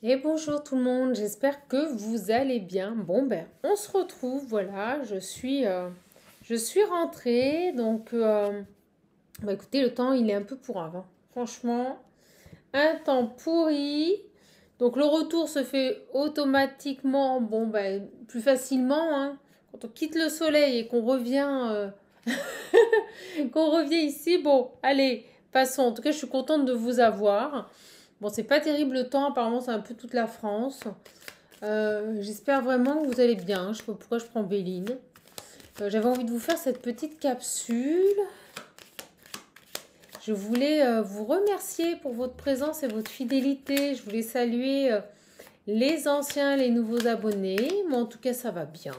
Et bonjour tout le monde, j'espère que vous allez bien. Bon ben, on se retrouve, voilà, je suis rentrée, donc bah écoutez, le temps il est un peu pourrave, hein. Franchement, un temps pourri. Donc le retour se fait automatiquement, bon ben, plus facilement, hein. Quand on quitte le soleil et qu'on revient ici, bon, allez, passons. En tout cas, je suis contente de vous avoir. Bon, c'est pas terrible le temps, apparemment c'est un peu toute la France. J'espère vraiment que vous allez bien. Je sais pas pourquoi je prends Béline. J'avais envie de vous faire cette petite capsule. Je voulais vous remercier pour votre présence et votre fidélité. Je voulais saluer les anciens, les nouveaux abonnés. Moi, en tout cas, ça va bien.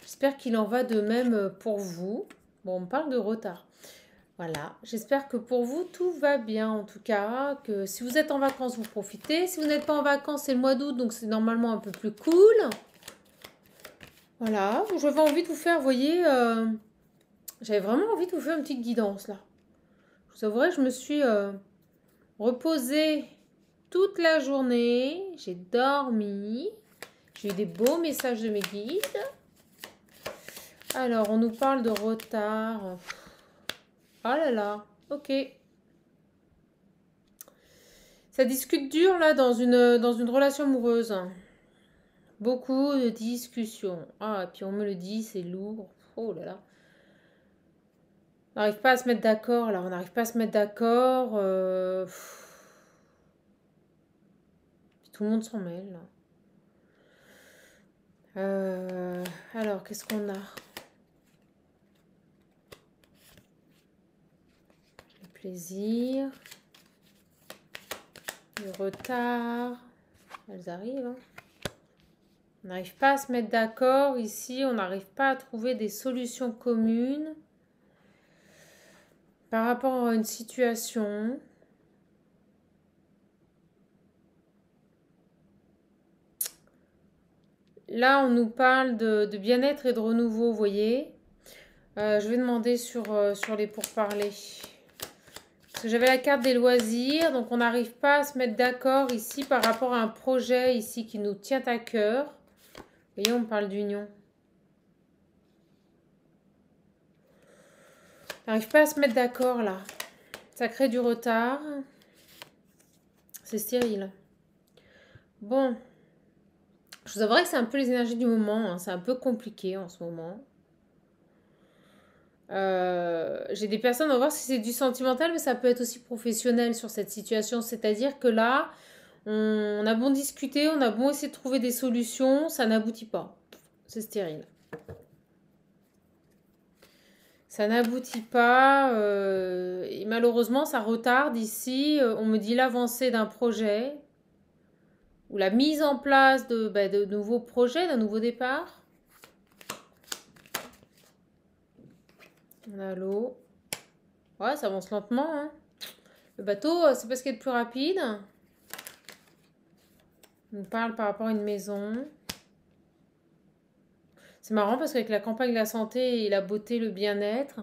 J'espère qu'il en va de même pour vous. Bon, on parle de retard. Voilà, j'espère que pour vous tout va bien en tout cas, que si vous êtes en vacances vous profitez, si vous n'êtes pas en vacances c'est le mois d'août donc c'est normalement un peu plus cool. Voilà, j'avais envie de vous faire, vous voyez, j'avais vraiment envie de vous faire une petite guidance là. Je vous avouerai, je me suis reposée toute la journée, j'ai dormi, j'ai eu des beaux messages de mes guides. Alors, on nous parle de retard. Oh là là, ok. Ça discute dur là dans une relation amoureuse. Beaucoup de discussions. Ah, et puis on me le dit, c'est lourd. Oh là là. On n'arrive pas à se mettre d'accord là, on n'arrive pas à se mettre d'accord. Puis tout le monde s'en mêle là. Alors, qu'est-ce qu'on a? Le plaisir, le retard. Elles arrivent, hein. On n'arrive pas à se mettre d'accord ici, on n'arrive pas à trouver des solutions communes par rapport à une situation. Là, on nous parle de bien-être et de renouveau, vous voyez. Je vais demander sur les pourparlers. Parce que j'avais la carte des loisirs, donc on n'arrive pas à se mettre d'accord ici par rapport à un projet ici qui nous tient à cœur. Vous voyez, on parle d'union. On n'arrive pas à se mettre d'accord là. Ça crée du retard. C'est stérile. Bon, je vous avouerai que c'est un peu les énergies du moment, hein. C'est un peu compliqué en ce moment. J'ai des personnes, on va voir si c'est du sentimental, mais ça peut être aussi professionnel sur cette situation. C'est-à-dire que là, on a bon discuter, on a bon essayer de trouver des solutions, ça n'aboutit pas. C'est stérile. Ça n'aboutit pas et malheureusement ça retarde ici. On me dit l'avancée d'un projet ou la mise en place de nouveaux projets, d'un nouveau départ. On a l'eau. Ouais, ça avance lentement, hein. Le bateau, c'est pas ce qui est le plus rapide. On nous parle par rapport à une maison. C'est marrant parce qu'avec la campagne de la santé et la beauté, le bien-être,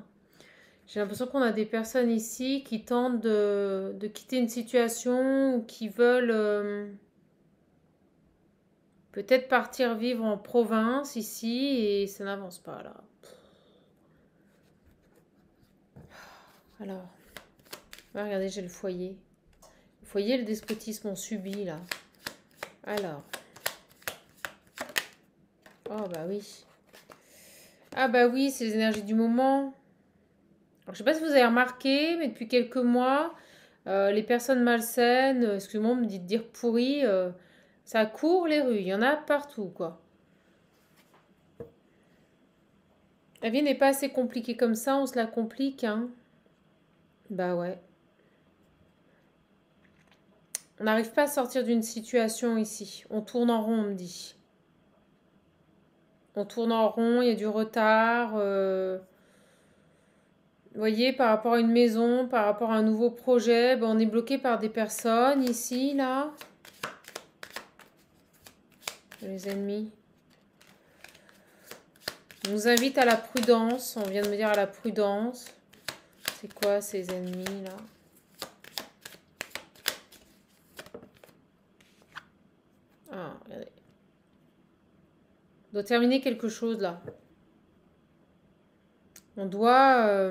j'ai l'impression qu'on a des personnes ici qui tentent de quitter une situation ou qui veulent peut-être partir vivre en province ici et ça n'avance pas là. Alors, regardez, j'ai le foyer. Le foyer, le despotisme, on subit là. Alors. Oh bah oui. Ah bah oui, c'est les énergies du moment. Alors, je sais pas si vous avez remarqué, mais depuis quelques mois, les personnes malsaines, excusez-moi, on me dit de dire pourries, ça court les rues. Il y en a partout, quoi. La vie n'est pas assez compliquée comme ça, on se la complique, hein. Bah ouais. On n'arrive pas à sortir d'une situation ici. On tourne en rond, on me dit. On tourne en rond, il y a du retard. Vous voyez, par rapport à une maison, par rapport à un nouveau projet, ben on est bloqué par des personnes ici, là. Les ennemis. On nous invite à la prudence. On vient de me dire à la prudence. C'est quoi ces ennemis, là? On doit terminer quelque chose là. On doit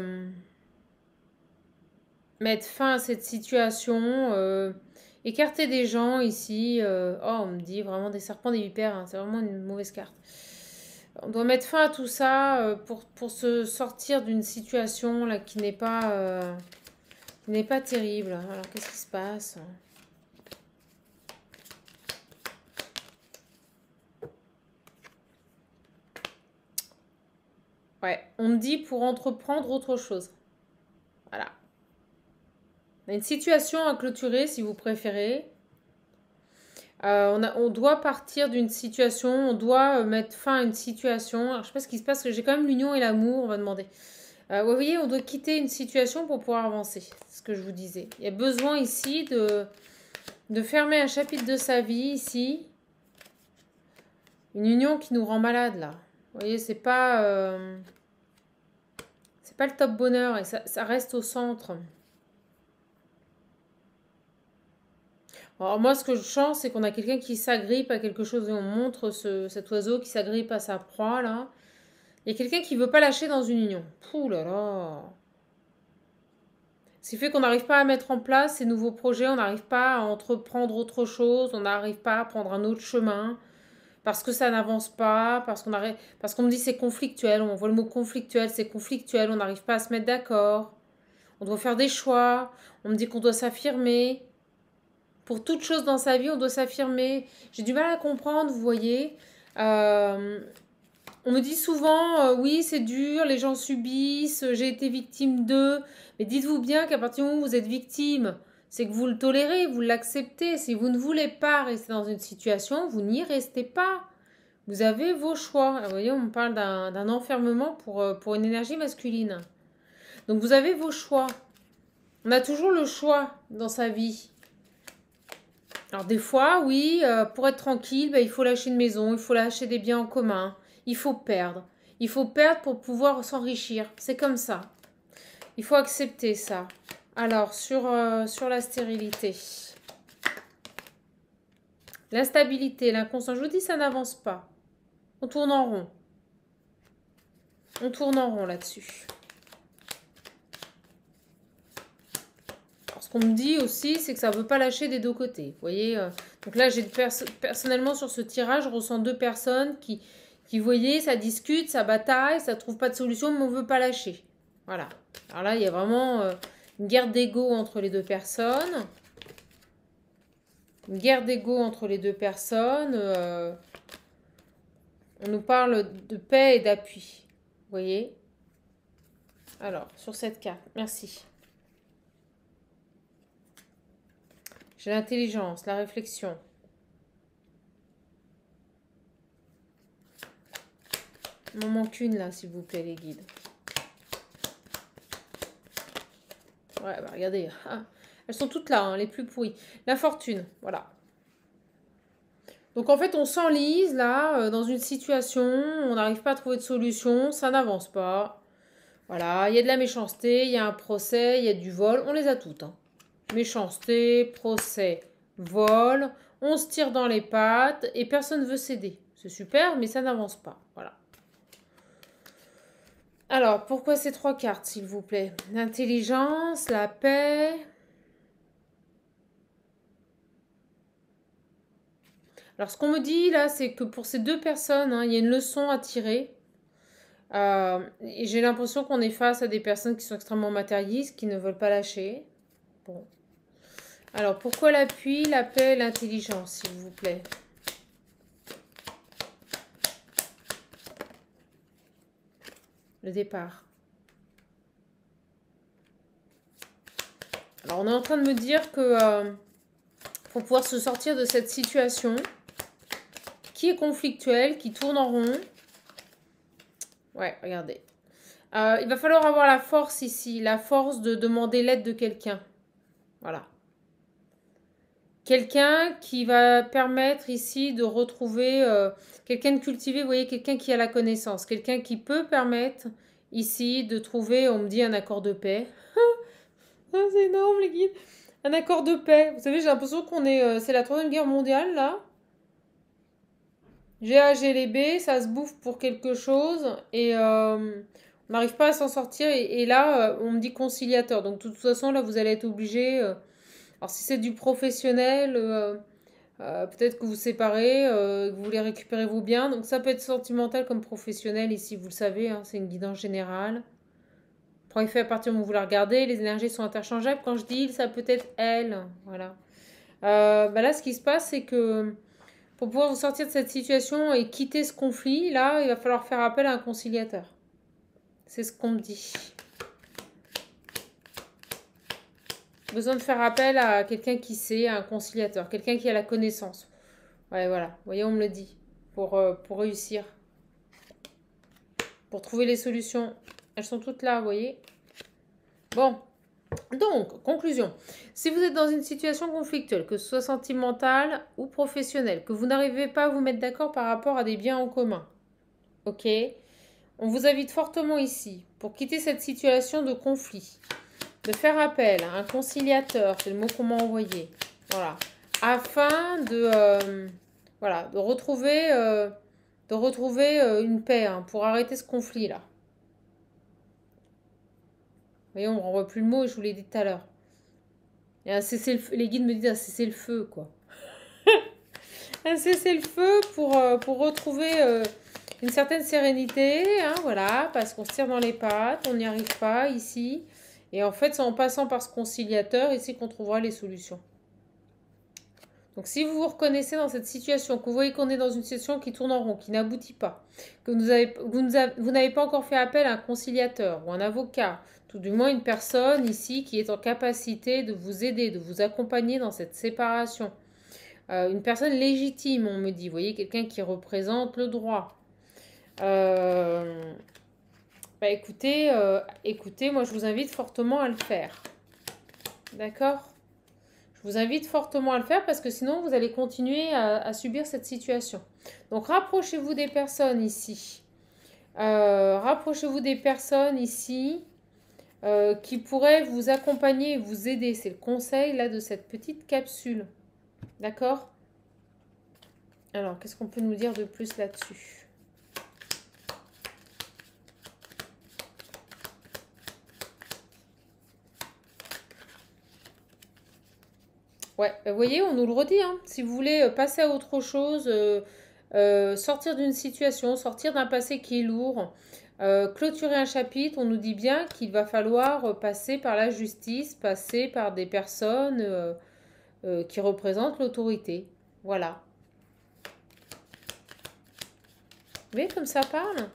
mettre fin à cette situation. Écarter des gens ici. Oh, on me dit vraiment des serpents, des vipères. Hein, c'est vraiment une mauvaise carte. On doit mettre fin à tout ça pour se sortir d'une situation là qui n'est pas terrible. Alors, qu'est-ce qui se passe? Ouais, on me dit pour entreprendre autre chose. Voilà. On a une situation à clôturer, si vous préférez. On doit partir d'une situation, on doit mettre fin à une situation. Alors, je sais pas ce qui se passe, parce que j'ai quand même l'union et l'amour, on va demander. Vous voyez, on doit quitter une situation pour pouvoir avancer. C'est ce que je vous disais. Il y a besoin ici de fermer un chapitre de sa vie, ici. Une union qui nous rend malade, là. Vous voyez, c'est pas le top bonheur et ça reste au centre. Alors moi, ce que je sens, c'est qu'on a quelqu'un qui s'agrippe à quelque chose et on montre cet oiseau qui s'agrippe à sa proie, là. Il y a quelqu'un qui veut pas lâcher dans une union. Pouh là là. Ce qui fait qu'on n'arrive pas à mettre en place ces nouveaux projets, on n'arrive pas à entreprendre autre chose, on n'arrive pas à prendre un autre chemin, parce que ça n'avance pas, parce qu'on me dit c'est conflictuel, on voit le mot conflictuel, c'est conflictuel, on n'arrive pas à se mettre d'accord, on doit faire des choix, on me dit qu'on doit s'affirmer. Pour toute chose dans sa vie, on doit s'affirmer. J'ai du mal à comprendre, vous voyez. On me dit souvent, oui, c'est dur, les gens subissent, j'ai été victime d'eux. Mais dites-vous bien qu'à partir du moment où vous êtes victime, c'est que vous le tolérez, vous l'acceptez. Si vous ne voulez pas rester dans une situation, vous n'y restez pas. Vous avez vos choix. Vous voyez, on me parle d'un enfermement pour une énergie masculine. Donc vous avez vos choix. On a toujours le choix dans sa vie. Alors des fois, oui, pour être tranquille, il faut lâcher une maison, il faut lâcher des biens en commun, il faut perdre. Il faut perdre pour pouvoir s'enrichir. C'est comme ça. Il faut accepter ça. Alors, sur la stérilité. L'instabilité, l'inconstance. Je vous dis, ça n'avance pas. On tourne en rond. On tourne en rond là-dessus. Ce qu'on me dit aussi, c'est que ça ne veut pas lâcher des deux côtés. Vous voyez, donc là, personnellement, sur ce tirage, je ressens deux personnes qui, vous voyez, ça discute, ça bataille, ça ne trouve pas de solution, mais on ne veut pas lâcher. Voilà. Alors là, il y a vraiment une guerre d'ego entre les deux personnes. Une guerre d'ego entre les deux personnes. On nous parle de paix et d'appui. Vous voyez? Alors, sur cette carte, merci. J'ai l'intelligence, la réflexion. Il m'en manque une là, s'il vous plaît, les guides. Ouais, regardez. Elles sont toutes là, hein, les plus pourries. La fortune, voilà. Donc en fait, on s'enlise là, dans une situation, on n'arrive pas à trouver de solution, ça n'avance pas. Voilà, il y a de la méchanceté, il y a un procès, il y a du vol, on les a toutes. Hein. Méchanceté, procès, vol, on se tire dans les pattes et personne ne veut céder. C'est super, mais ça n'avance pas. Voilà. Alors, pourquoi ces trois cartes, s'il vous plaît? L'intelligence, la paix. Alors, ce qu'on me dit là, c'est que pour ces deux personnes, hein, il y a une leçon à tirer. Et j'ai l'impression qu'on est face à des personnes qui sont extrêmement matérialistes, qui ne veulent pas lâcher. Bon. Alors, pourquoi l'appui, la paix, l'intelligence, s'il vous plaît? Le départ. Alors, on est en train de me dire que pour pouvoir se sortir de cette situation qui est conflictuelle, qui tourne en rond. Ouais, regardez. Il va falloir avoir la force ici, la force de demander l'aide de quelqu'un. Voilà. Quelqu'un qui va permettre ici de retrouver quelqu'un de cultivé, vous voyez, quelqu'un qui a la connaissance, quelqu'un qui peut permettre ici de trouver, on me dit, un accord de paix. C'est énorme les guides. Un accord de paix. Vous savez, j'ai l'impression qu'on est, c'est la 3e guerre mondiale là. GA, GLB, ça se bouffe pour quelque chose et on n'arrive pas à s'en sortir. Et là, on me dit conciliateur. Donc, de toute façon, là, vous allez être obligé. Alors, si c'est du professionnel, peut-être que vous séparez, que vous voulez récupérer vos biens. Donc, ça peut être sentimental comme professionnel ici, vous le savez, hein, c'est une guidance générale. Pour effet, à partir du moment où vous la regardez, les énergies sont interchangeables. Quand je dis il, ça peut être elle. Voilà. Bah là, ce qui se passe, c'est que pour pouvoir vous sortir de cette situation et quitter ce conflit, là, il va falloir faire appel à un conciliateur. C'est ce qu'on me dit. Besoin de faire appel à quelqu'un qui sait, à un conciliateur, quelqu'un qui a la connaissance. Ouais, voilà. Vous voyez, on me le dit. Pour réussir. Pour trouver les solutions. Elles sont toutes là, vous voyez. Bon. Donc, conclusion. Si vous êtes dans une situation conflictuelle, que ce soit sentimentale ou professionnelle, que vous n'arrivez pas à vous mettre d'accord par rapport à des biens en commun, ok, on vous invite fortement ici, pour quitter cette situation de conflit, de faire appel à un conciliateur, c'est le mot qu'on m'a envoyé, voilà, afin voilà, de retrouver une paix, hein, pour arrêter ce conflit-là. Vous voyez, on ne renvoie plus le mot, je vous l'ai dit tout à l'heure. Et les guides me disent un cessez-le-feu, quoi. Un cessez-le-feu pour retrouver une certaine sérénité, hein, voilà, parce qu'on se tire dans les pattes, on n'y arrive pas ici. Et en fait, c'est en passant par ce conciliateur ici qu'on trouvera les solutions. Donc, si vous vous reconnaissez dans cette situation, que vous voyez qu'on est dans une situation qui tourne en rond, qui n'aboutit pas, que vous n'avez pas encore fait appel à un conciliateur ou un avocat, tout du moins une personne ici qui est en capacité de vous aider, de vous accompagner dans cette séparation. Une personne légitime, on me dit, vous voyez, quelqu'un qui représente le droit. Bah écoutez, moi je vous invite fortement à le faire. D'accord ? Je vous invite fortement à le faire parce que sinon vous allez continuer à subir cette situation. Donc rapprochez-vous des personnes ici. Rapprochez-vous des personnes ici qui pourraient vous accompagner et vous aider. C'est le conseil là de cette petite capsule. D'accord ? Alors, qu'est-ce qu'on peut nous dire de plus là-dessus ? Ouais, vous voyez, on nous le redit, hein. Si vous voulez passer à autre chose, sortir d'une situation, sortir d'un passé qui est lourd, clôturer un chapitre, on nous dit bien qu'il va falloir passer par la justice, passer par des personnes qui représentent l'autorité. Voilà. Vous voyez comme ça parle ?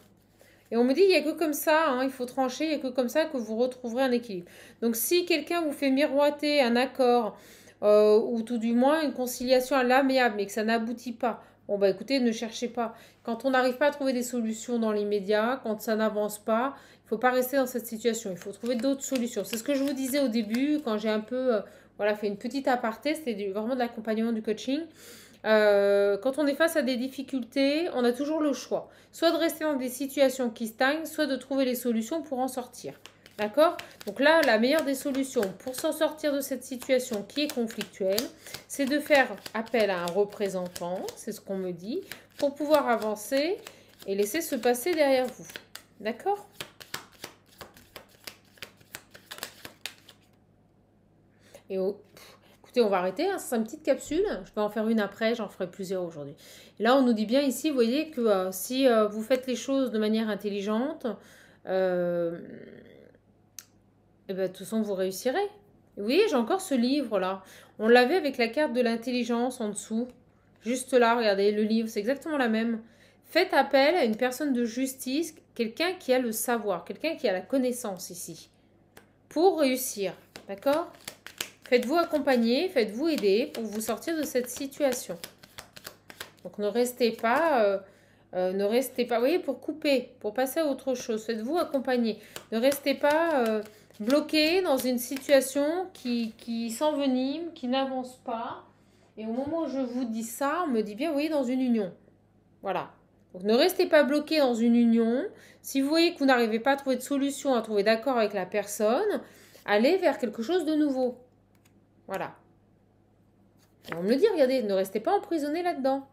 Et on me dit, il n'y a que comme ça, hein, il faut trancher, il n'y a que comme ça que vous retrouverez un équilibre. Donc si quelqu'un vous fait miroiter un accord, ou tout du moins une conciliation à l'amiable, mais que ça n'aboutit pas, bon bah écoutez, ne cherchez pas. Quand on n'arrive pas à trouver des solutions dans l'immédiat, quand ça n'avance pas, il ne faut pas rester dans cette situation, il faut trouver d'autres solutions. C'est ce que je vous disais au début, quand j'ai un peu voilà, fait une petite aparté, c'était vraiment de l'accompagnement du coaching. Quand on est face à des difficultés, on a toujours le choix. Soit de rester dans des situations qui stagnent, soit de trouver les solutions pour en sortir. D'accord ? Donc là, la meilleure des solutions pour s'en sortir de cette situation qui est conflictuelle, c'est de faire appel à un représentant, c'est ce qu'on me dit, pour pouvoir avancer et laisser se passer derrière vous. D'accord ? Et écoutez, on va arrêter, hein, c'est une petite capsule. Je peux en faire une après, j'en ferai plusieurs aujourd'hui. Et là, on nous dit bien ici, vous voyez, que si vous faites les choses de manière intelligente, et ben, de toute façon, vous réussirez. Et vous voyez, j'ai encore ce livre-là. On l'avait avec la carte de l'intelligence en dessous. Juste là, regardez, le livre, c'est exactement la même. Faites appel à une personne de justice, quelqu'un qui a le savoir, quelqu'un qui a la connaissance ici, pour réussir. D'accord ? Faites-vous accompagner, faites-vous aider pour vous sortir de cette situation. Donc ne restez pas, vous voyez, pour couper, pour passer à autre chose. Faites-vous accompagner. Ne restez pas bloqué dans une situation qui s'envenime, qui n'avance pas. Et au moment où je vous dis ça, on me dit bien, vous voyez, dans une union. Voilà. Donc ne restez pas bloqué dans une union. Si vous voyez que vous n'arrivez pas à trouver de solution, à trouver d'accord avec la personne, allez vers quelque chose de nouveau. Voilà. Et on me le dit, regardez, ne restez pas emprisonné là-dedans.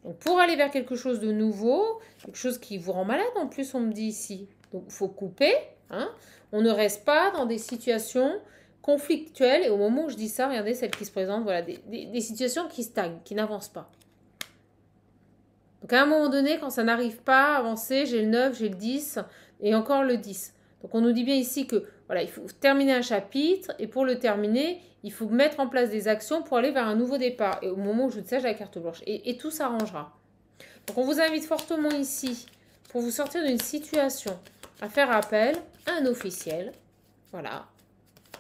Donc, pour aller vers quelque chose de nouveau, quelque chose qui vous rend malade, en plus, on me dit ici. Donc, il faut couper. Hein. On ne reste pas dans des situations conflictuelles. Et au moment où je dis ça, regardez celle qui se présente, voilà, des situations qui stagnent, qui n'avancent pas. Donc, à un moment donné, quand ça n'arrive pas à avancer, j'ai le 9, j'ai le 10 et encore le 10. Donc, on nous dit bien ici que voilà, il faut terminer un chapitre et pour le terminer, il faut mettre en place des actions pour aller vers un nouveau départ. Et au moment où je dis ça, j'ai la carte blanche. Et tout s'arrangera. Donc, on vous invite fortement ici, pour vous sortir d'une situation, à faire appel à un officiel. Voilà.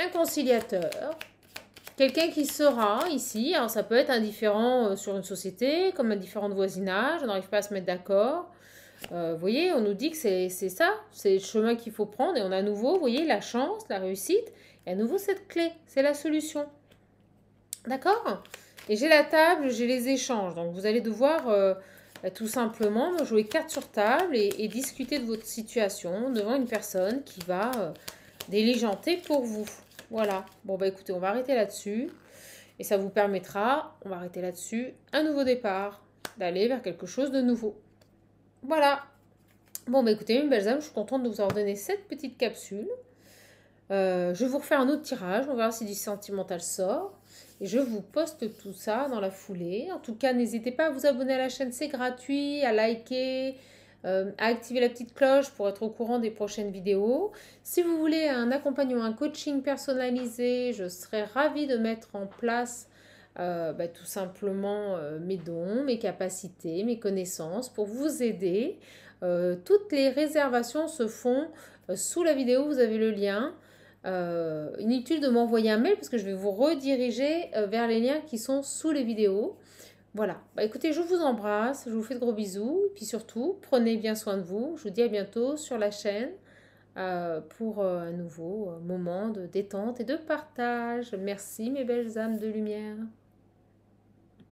Un conciliateur. Quelqu'un qui sera ici, alors ça peut être un différend sur une société, comme un différent de voisinage, on n'arrive pas à se mettre d'accord. Vous voyez, on nous dit que c'est ça, c'est le chemin qu'il faut prendre. Et on a à nouveau, vous voyez, la chance, la réussite. Et à nouveau, cette clé, c'est la solution. D'accord? Et j'ai la table, j'ai les échanges. Donc, vous allez devoir tout simplement jouer carte sur table et discuter de votre situation devant une personne qui va diligenter pour vous. Voilà. Bon, bah écoutez, on va arrêter là-dessus. Et ça vous permettra, on va arrêter là-dessus, un nouveau départ, d'aller vers quelque chose de nouveau. Voilà. Bon, bah écoutez, mes belles âmes, je suis contente de vous avoir donné cette petite capsule. Je vais vous refaire un autre tirage, on verra si du sentimental sort. Et je vous poste tout ça dans la foulée. En tout cas, n'hésitez pas à vous abonner à la chaîne, c'est gratuit, à liker, à activer la petite cloche pour être au courant des prochaines vidéos. Si vous voulez un accompagnement, un coaching personnalisé, je serais ravie de mettre en place tout simplement mes dons, mes capacités, mes connaissances pour vous aider. Toutes les réservations se font sous la vidéo, vous avez le lien. Inutile de m'envoyer un mail parce que je vais vous rediriger vers les liens qui sont sous les vidéos. Voilà, bah écoutez, je vous embrasse, je vous fais de gros bisous, et puis surtout, prenez bien soin de vous. Je vous dis à bientôt sur la chaîne pour un nouveau moment de détente et de partage. Merci mes belles âmes de lumière.